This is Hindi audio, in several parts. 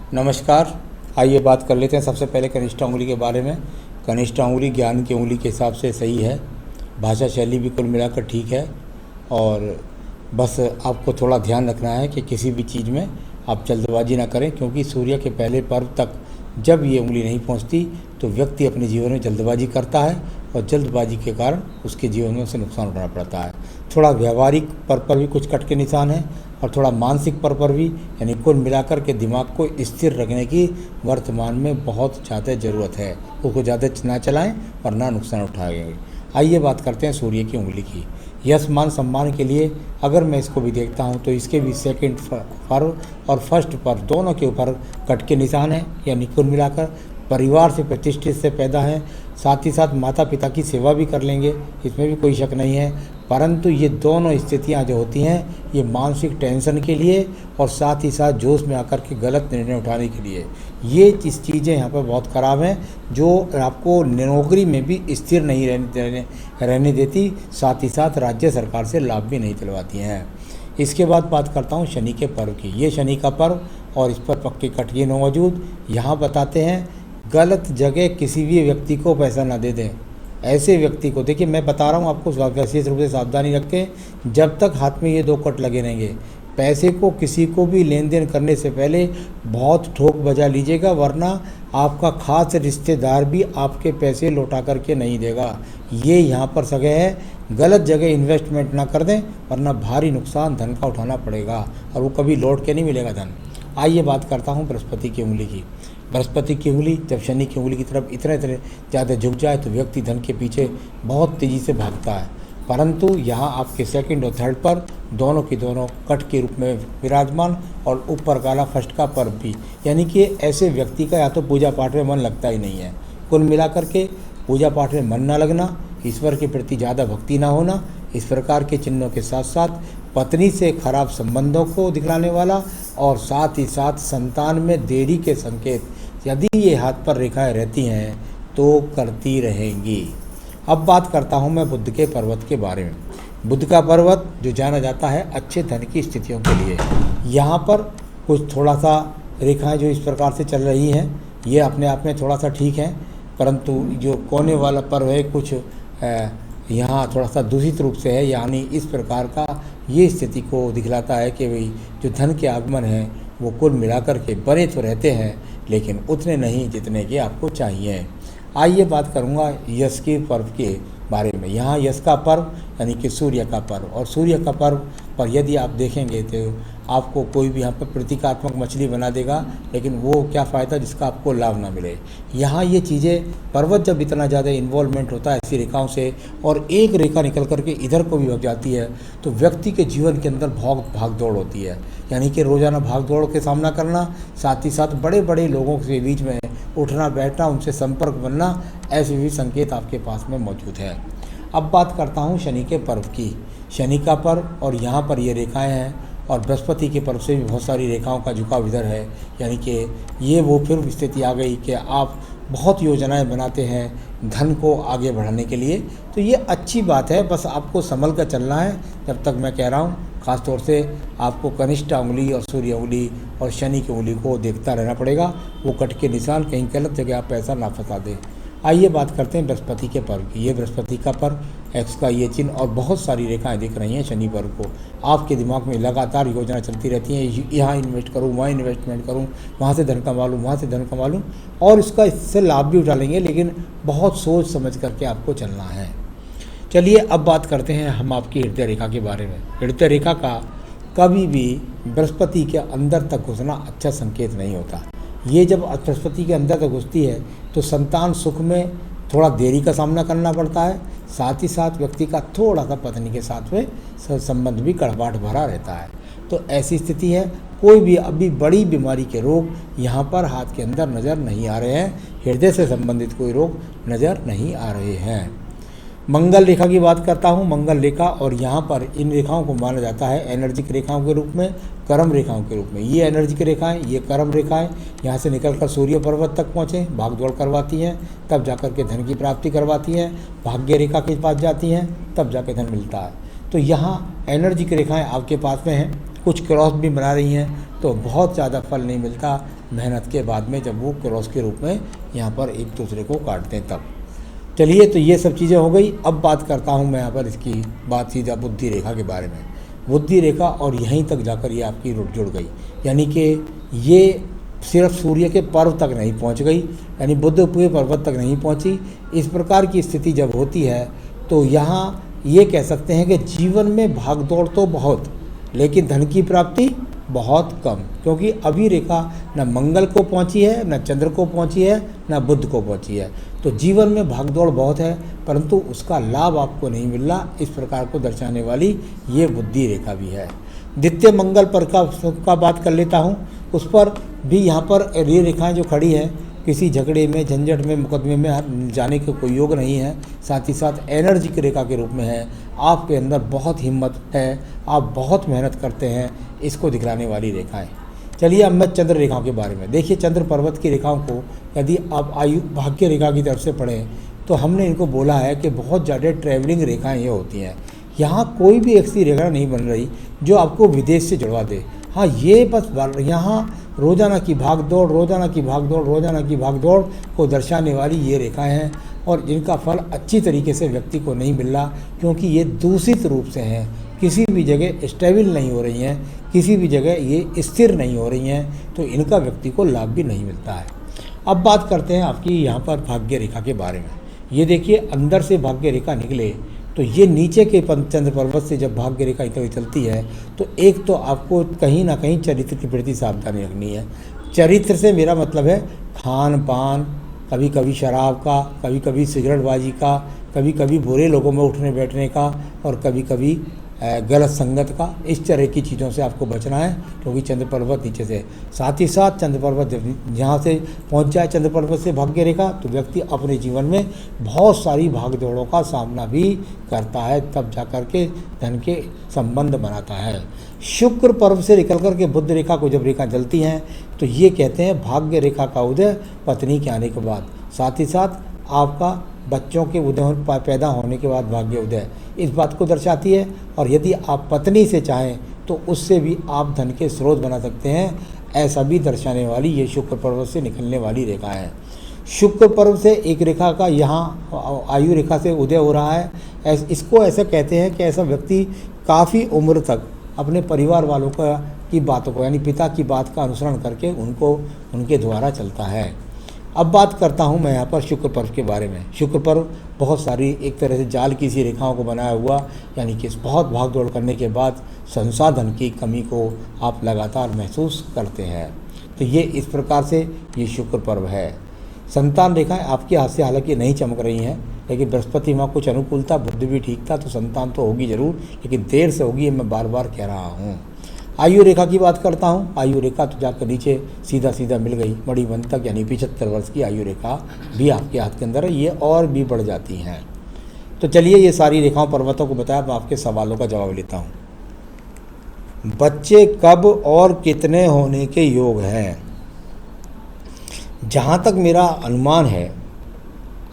नमस्कार। आइए बात कर लेते हैं सबसे पहले कनिष्ठ अंगुली के बारे में। कनिष्ठ अंगुली ज्ञान की उंगली के हिसाब से सही है, भाषा शैली भी कुल मिलाकर ठीक है, और बस आपको थोड़ा ध्यान रखना है कि किसी भी चीज़ में आप जल्दबाजी ना करें, क्योंकि सूर्य के पहले पर्व तक जब ये उंगली नहीं पहुंचती तो व्यक्ति अपने जीवन में जल्दबाजी करता है और जल्दबाजी के कारण उसके जीवन में उसे नुकसान उठाना पड़ता है। थोड़ा व्यवहारिक पर्व पर भी कुछ कट के निशान है और थोड़ा मानसिक पर्व पर भी, यानी कुल मिलाकर के दिमाग को स्थिर रखने की वर्तमान में बहुत ज़्यादा ज़रूरत है। उसको ज़्यादा ना चलाएं और ना नुकसान उठाएंगे। आइए बात करते हैं सूर्य की उंगली की। यश मान सम्मान के लिए अगर मैं इसको भी देखता हूँ तो इसके भी सेकंड पर्व और फर्स्ट पर्व दोनों के ऊपर कट के निशान है, यानी कुल मिलाकर परिवार से प्रतिष्ठित से पैदा है। साथ ही साथ माता पिता की सेवा भी कर लेंगे, इसमें भी कोई शक नहीं है। परंतु ये दोनों स्थितियाँ जो होती हैं ये मानसिक टेंशन के लिए और साथ ही साथ जोश में आकर के गलत निर्णय उठाने के लिए, ये चीज़ें यहाँ पर बहुत ख़राब हैं, जो आपको नौकरी में भी स्थिर नहीं रहने देती, साथ ही साथ राज्य सरकार से लाभ भी नहीं दिलवाती हैं। इसके बाद बात करता हूँ शनि के पर्व की। ये शनि का पर्व और इस पर पक्के कटिए मौजूद। यहाँ बताते हैं गलत जगह किसी भी व्यक्ति को पैसा ना दे दें। ऐसे व्यक्ति को, देखिए मैं बता रहा हूँ आपको विशेष रूप से सावधानी रखें। जब तक हाथ में ये दो कट लगे रहेंगे, पैसे को किसी को भी लेन देन करने से पहले बहुत ठोक बजा लीजिएगा, वरना आपका खास रिश्तेदार भी आपके पैसे लौटा करके नहीं देगा। ये यहाँ पर सगे है, गलत जगह इन्वेस्टमेंट ना कर दें, वरना भारी नुकसान धन का उठाना पड़ेगा और वो कभी लौट के नहीं मिलेगा धन। आइए बात करता हूँ बृहस्पति की उंगली की। बृहस्पति की उंगली जब शनि की उंगली की तरफ इतने ज़्यादा झुक जाए तो व्यक्ति धन के पीछे बहुत तेज़ी से भागता है। परंतु यहाँ आपके सेकंड और थर्ड पर दोनों की दोनों कट के रूप में विराजमान और ऊपर काला फर्स्ट का पर्व भी, यानी कि ऐसे व्यक्ति का या तो पूजा पाठ में मन लगता ही नहीं है। कुल मिलाकर के पूजा पाठ में मन ना लगना, ईश्वर के प्रति ज़्यादा भक्ति ना होना, इस प्रकार के चिन्हों के साथ साथ पत्नी से खराब संबंधों को दिखलाने वाला और साथ ही साथ संतान में देरी के संकेत, यदि ये हाथ पर रेखाएं रहती हैं तो करती रहेंगी। अब बात करता हूँ मैं बुध के पर्वत के बारे में। बुध का पर्वत जो जाना जाता है अच्छे धन की स्थितियों के लिए, यहाँ पर कुछ थोड़ा सा रेखाएं जो इस प्रकार से चल रही हैं ये अपने आप में थोड़ा सा ठीक है, परंतु जो कोने वाला पर्व है कुछ यहाँ थोड़ा सा दूषित रूप से है, यानी इस प्रकार का ये स्थिति को दिखलाता है कि भाई जो धन के आगमन हैं वो कुल मिलाकर के बने तो रहते हैं लेकिन उतने नहीं जितने के आपको चाहिए। आइए बात करूँगा यश के पर्व के बारे में। यहाँ यश का पर्व यानी कि सूर्य का पर्व, और सूर्य का पर्व पर यदि आप देखेंगे तो आपको कोई भी यहाँ पर प्रतीकात्मक मछली बना देगा, लेकिन वो क्या फ़ायदा जिसका आपको लाभ ना मिले। यहाँ ये चीज़ें पर्वत जब इतना ज़्यादा इन्वॉल्वमेंट होता है ऐसी रेखाओं से और एक रेखा निकल करके इधर को भी भग जाती है तो व्यक्ति के जीवन के अंदर बहुत भाग दौड़ होती है, यानी कि रोज़ाना भाग दौड़ के सामना करना, साथ ही साथ बड़े बड़े लोगों के बीच में उठना बैठना, उनसे संपर्क बनना, ऐसे भी संकेत आपके पास में मौजूद है। अब बात करता हूँ शनि के पर्व की। शनि का पर्व और यहाँ पर ये रेखाएं हैं और बृहस्पति के पर्व से भी बहुत सारी रेखाओं का झुकाव इधर है, यानी कि ये वो फिर स्थिति आ गई कि आप बहुत योजनाएं बनाते हैं धन को आगे बढ़ाने के लिए, तो ये अच्छी बात है, बस आपको संभल कर चलना है। जब तक मैं कह रहा हूँ ख़ास तौर से आपको कनिष्ठ उंगली और सूर्य उंगली और शनि की उंगली को देखता रहना पड़ेगा, वो कट के निशान कहीं गलत जगह आप पैसा ना फंसा दें। आइए बात करते हैं बृहस्पति के पर्व की। ये बृहस्पति का पर्व एक्स का ये चिन्ह और बहुत सारी रेखाएं दिख रही हैं शनि पर्व को। आपके दिमाग में लगातार योजना चलती रहती है, यहाँ इन्वेस्ट करूँ, वहाँ इन्वेस्टमेंट करूँ, वहाँ से धन कमा लूँ, वहाँ से धन कमा लूँ, और इससे लाभ भी उठा लेंगे, लेकिन बहुत सोच समझ करके आपको चलना है। चलिए अब बात करते हैं हम आपकी हृदय रेखा के बारे में। हृदय रेखा का कभी भी बृहस्पति के अंदर तक घुसना अच्छा संकेत नहीं होता। ये जब बृहस्पति के अंदर तक घुसती है तो संतान सुख में थोड़ा देरी का सामना करना पड़ता है, साथ ही साथ व्यक्ति का थोड़ा सा पत्नी के साथ में संबंध भी कड़वाहट भरा रहता है। तो ऐसी स्थिति है, कोई भी अभी बड़ी बीमारी के रोग यहाँ पर हाथ के अंदर नज़र नहीं आ रहे हैं, हृदय से संबंधित कोई रोग नज़र नहीं आ रहे हैं। मंगल रेखा की बात करता हूँ। मंगल रेखा, और यहाँ पर इन रेखाओं को माना जाता है एनर्जिक रेखाओं के रूप में, कर्म रेखाओं के रूप में। ये एनर्जिक रेखाएं, ये कर्म रेखाएं यहाँ से निकलकर सूर्य पर्वत तक पहुँचे, भाग दौड़ करवाती हैं, तब जाकर के धन की प्राप्ति करवाती हैं, भाग्य रेखा के पास जाती हैं, तब जाकर धन मिलता है। तो यहाँ एनर्जिक रेखाएं आपके पास में हैं, कुछ क्रॉस भी बना रही हैं, तो बहुत ज़्यादा फल नहीं मिलता मेहनत के बाद में, जब वो क्रॉस के रूप में यहाँ पर एक दूसरे को काटते हैं तब। चलिए, तो ये सब चीज़ें हो गई। अब बात करता हूँ मैं यहाँ पर इसकी बात सीधा बुद्धि रेखा के बारे में। बुद्धि रेखा और यहीं तक जाकर ये आपकी जुड़ गई, यानी कि ये सिर्फ सूर्य के पर्व तक नहीं पहुँच गई, यानी बुध के पर्वत तक नहीं पहुँची। इस प्रकार की स्थिति जब होती है तो यहाँ ये कह सकते हैं कि जीवन में भागदौड़ तो बहुत, लेकिन धन की प्राप्ति बहुत कम, क्योंकि अभी रेखा न मंगल को पहुंची है, न चंद्र को पहुंची है, न बुध को पहुंची है। तो जीवन में भागदौड़ बहुत है, परंतु उसका लाभ आपको नहीं मिल रहा। इस प्रकार को दर्शाने वाली ये बुद्धि रेखा भी है। द्वितीय मंगल पर का बात कर लेता हूँ। उस पर भी यहाँ पर ये रेखाएँ जो खड़ी है, किसी झगड़े में, झंझट में, मुकदमे में जाने के कोई योग नहीं है। साथ ही साथ एनर्जी की रेखा के रूप में है। आपके अंदर बहुत हिम्मत है, आप बहुत मेहनत करते हैं, इसको दिखलाने वाली रेखाएं। चलिए, अब मैं चंद्र रेखाओं के बारे में। देखिए, चंद्र पर्वत की रेखाओं को यदि आप आयु भाग्य रेखा की तरफ से पढ़ें तो हमने इनको बोला है कि बहुत ज़्यादा ट्रैवलिंग रेखाएँ ये होती हैं। यहाँ कोई भी ऐसी रेखा नहीं बन रही जो आपको विदेश से जुड़वा दे। हाँ, ये बस यहाँ रोज़ाना की भाग दौड़, रोज़ाना की भाग दौड़, रोज़ाना की भाग दौड़ को दर्शाने वाली ये रेखाएं हैं, और जिनका फल अच्छी तरीके से व्यक्ति को नहीं मिल रहा, क्योंकि ये दूषित रूप से हैं, किसी भी जगह स्टेबल नहीं हो रही हैं, किसी भी जगह ये स्थिर नहीं हो रही हैं, तो इनका व्यक्ति को लाभ भी नहीं मिलता है। अब बात करते हैं आपकी यहाँ पर भाग्य रेखा के बारे में। ये देखिए, अंदर से भाग्य रेखा निकले तो ये नीचे के चंद्र पर्वत से जब भाग्य रेखा इधर चलती है तो एक तो आपको कहीं ना कहीं चरित्र के प्रति सावधानी रखनी है। चरित्र से मेरा मतलब है खान पान, कभी कभी शराब का, कभी कभी सिगरेटबाजी का, कभी कभी बुरे लोगों में उठने बैठने का, और कभी कभी गलत संगत का। इस तरह की चीज़ों से आपको बचना है, क्योंकि चंद्र पर्वत नीचे से। साथ ही साथ चंद्र पर्वत जब यहाँ से पहुँच जाए, चंद्र पर्वत से भाग्य रेखा, तो व्यक्ति अपने जीवन में बहुत सारी भाग दौड़ों का सामना भी करता है, तब जा कर के धन के संबंध बनाता है। शुक्र पर्व से निकल कर के बुध रेखा को जब रेखा चलती हैं तो ये कहते हैं भाग्य रेखा का उदय पत्नी के आने के बाद। साथ ही साथ आपका बच्चों के उदय पैदा होने के बाद भाग्य उदय इस बात को दर्शाती है। और यदि आप पत्नी से चाहें तो उससे भी आप धन के स्रोत बना सकते हैं, ऐसा भी दर्शाने वाली ये शुक्र पर्व से निकलने वाली रेखा है। शुक्र पर्व से एक रेखा का यहाँ आयु रेखा से उदय हो रहा है। इसको ऐसे कहते हैं कि ऐसा व्यक्ति काफ़ी उम्र तक अपने परिवार वालों की बातों को, यानी पिता की बात का अनुसरण करके उनके द्वारा चलता है। अब बात करता हूँ मैं यहाँ पर शुक्र पर्व के बारे में। शुक्र पर्व बहुत सारी एक तरह से जाल की सी रेखाओं को बनाया हुआ, यानी कि बहुत भाग दौड़ करने के बाद संसाधन की कमी को आप लगातार महसूस करते हैं। तो ये इस प्रकार से ये शुक्र पर्व है। संतान रेखाएं आपके हाथ से हालांकि नहीं चमक रही हैं, लेकिन बृहस्पति माँ कुछ अनुकूलता, बुद्धि भी ठीक था, तो संतान तो होगी ज़रूर, लेकिन देर से होगी, ये मैं बार बार कह रहा हूँ। आयु रेखा की बात करता हूँ। आयु रेखा तो जाकर नीचे सीधा सीधा मिल गई, मणिबंध तक, यानी 75 वर्ष की आयु रेखा भी आपके हाथ के अंदर है, ये और भी बढ़ जाती हैं। तो चलिए, ये सारी रेखाओं पर्वतों को बताया, मैं आपके सवालों का जवाब लेता हूँ। बच्चे कब और कितने होने के योग हैं? जहाँ तक मेरा अनुमान है,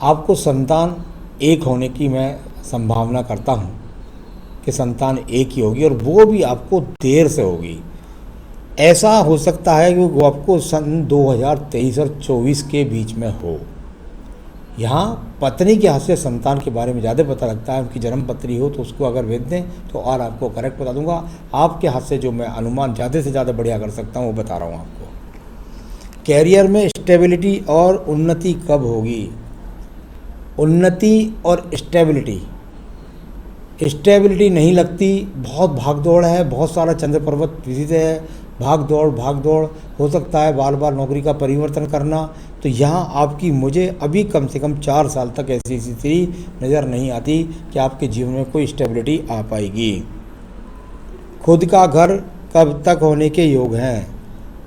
आपको संतान एक होने की मैं संभावना करता हूँ कि संतान एक ही होगी, और वो भी आपको देर से होगी। ऐसा हो सकता है कि वो आपको सन 2023 और 24 के बीच में हो। यहाँ पत्नी के हाथ से संतान के बारे में ज़्यादा पता लगता है। उनकी जन्म पत्री हो तो उसको अगर भेज दें तो और आपको करेक्ट बता दूंगा। आपके हाथ से जो मैं अनुमान ज़्यादा से ज़्यादा बढ़िया कर सकता हूँ वो बता रहा हूँ आपको। कैरियर में स्टेबिलिटी और उन्नति कब होगी? उन्नति और स्टेबिलिटी नहीं लगती, बहुत भागदौड़ है, बहुत सारा चंद्र पर्वत विजित है, भाग दौड़ हो सकता है, बार बार नौकरी का परिवर्तन करना। तो यहाँ आपकी मुझे अभी कम से कम 4 साल तक ऐसी स्थिति नज़र नहीं आती कि आपके जीवन में कोई स्टेबिलिटी आ पाएगी। खुद का घर कब तक होने के योग हैं?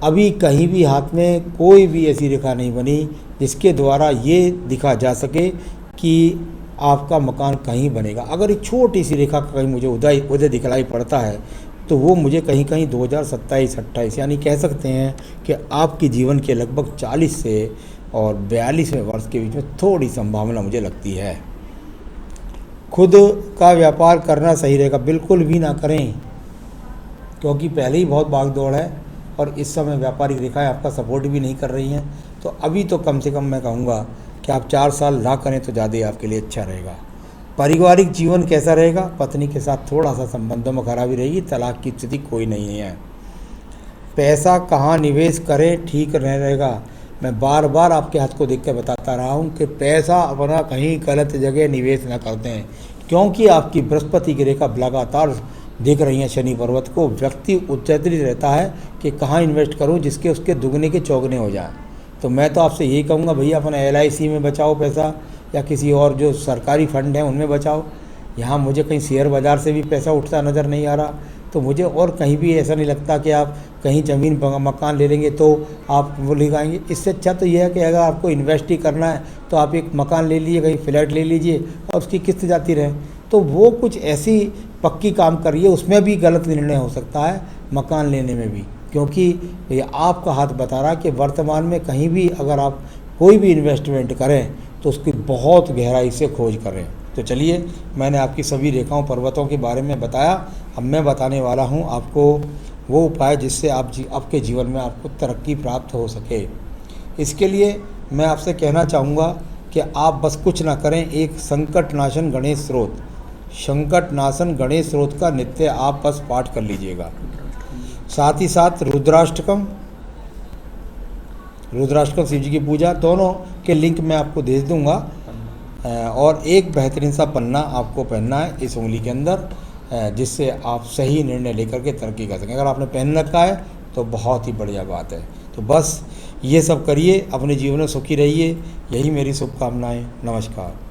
अभी कहीं भी हाथ में कोई भी ऐसी रेखा नहीं बनी जिसके द्वारा ये दिखा जा सके कि आपका मकान कहीं बनेगा। अगर एक छोटी सी रेखा का कहीं मुझे उदय दिखलाई पड़ता है तो वो मुझे कहीं 2027-28 यानी कह सकते हैं कि आपके जीवन के लगभग 40 से और 42वें वर्ष के बीच में थोड़ी संभावना मुझे लगती है। खुद का व्यापार करना सही रहेगा, बिल्कुल भी ना करें, क्योंकि पहले ही बहुत भाग दौड़ है और इस समय व्यापारिक रेखाएं आपका सपोर्ट भी नहीं कर रही हैं। तो अभी तो कम से कम मैं कहूँगा कि आप 4 साल ना करें तो ज़्यादा आपके लिए अच्छा रहेगा। पारिवारिक जीवन कैसा रहेगा? पत्नी के साथ थोड़ा सा संबंधों में खराबी रहेगी, तलाक की स्थिति कोई नहीं है। पैसा कहाँ निवेश करें ठीक रहेगा? मैं बार बार आपके हाथ को देख कर बताता रहा हूँ कि पैसा अपना कहीं गलत जगह निवेश न करते हैं, क्योंकि आपकी बृहस्पति की रेखा लगातार देख रही हैं शनि पर्वत को। व्यक्ति उत्तेजित रहता है कि कहाँ इन्वेस्ट करूँ जिसके उसके दुगने के चौगने हो जाए। तो मैं तो आपसे यही कहूँगा भैया, अपना LIC में बचाओ पैसा, या किसी और जो सरकारी फंड हैं उनमें बचाओ। यहाँ मुझे कहीं शेयर बाज़ार से भी पैसा उठता नज़र नहीं आ रहा, तो मुझे और कहीं भी ऐसा नहीं लगता कि आप कहीं ज़मीन मकान ले लेंगे तो आप वो ले जाएंगे। इससे अच्छा तो यह है कि अगर आपको इन्वेस्ट ही करना है तो आप एक मकान ले लीजिए, कहीं फ्लैट ले लीजिए और उसकी किस्त जाती रहे। तो वो कुछ ऐसी पक्की काम करिए, उसमें भी गलत निर्णय हो सकता है मकान लेने में भी, क्योंकि ये आपका हाथ बता रहा है कि वर्तमान में कहीं भी अगर आप कोई भी इन्वेस्टमेंट करें तो उसकी बहुत गहराई से खोज करें। तो चलिए, मैंने आपकी सभी रेखाओं पर्वतों के बारे में बताया। अब मैं बताने वाला हूँ आपको वो उपाय जिससे आपके जीवन में आपको तरक्की प्राप्त हो सके। इसके लिए मैं आपसे कहना चाहूँगा कि आप बस कुछ ना करें, एक संकटनाशन गणेश स्रोत का नित्य आप बस पाठ कर लीजिएगा। साथ ही साथ रुद्राष्टकम शिव जी की पूजा, दोनों के लिंक मैं आपको दे दूंगा। और एक बेहतरीन सा पन्ना आपको पहनना है इस उंगली के अंदर, जिससे आप सही निर्णय लेकर के तरक्की कर सकें। अगर आपने पहन रखा है तो बहुत ही बढ़िया बात है। तो बस ये सब करिए, अपने जीवन में सुखी रहिए, यही मेरी शुभकामनाएं। नमस्कार।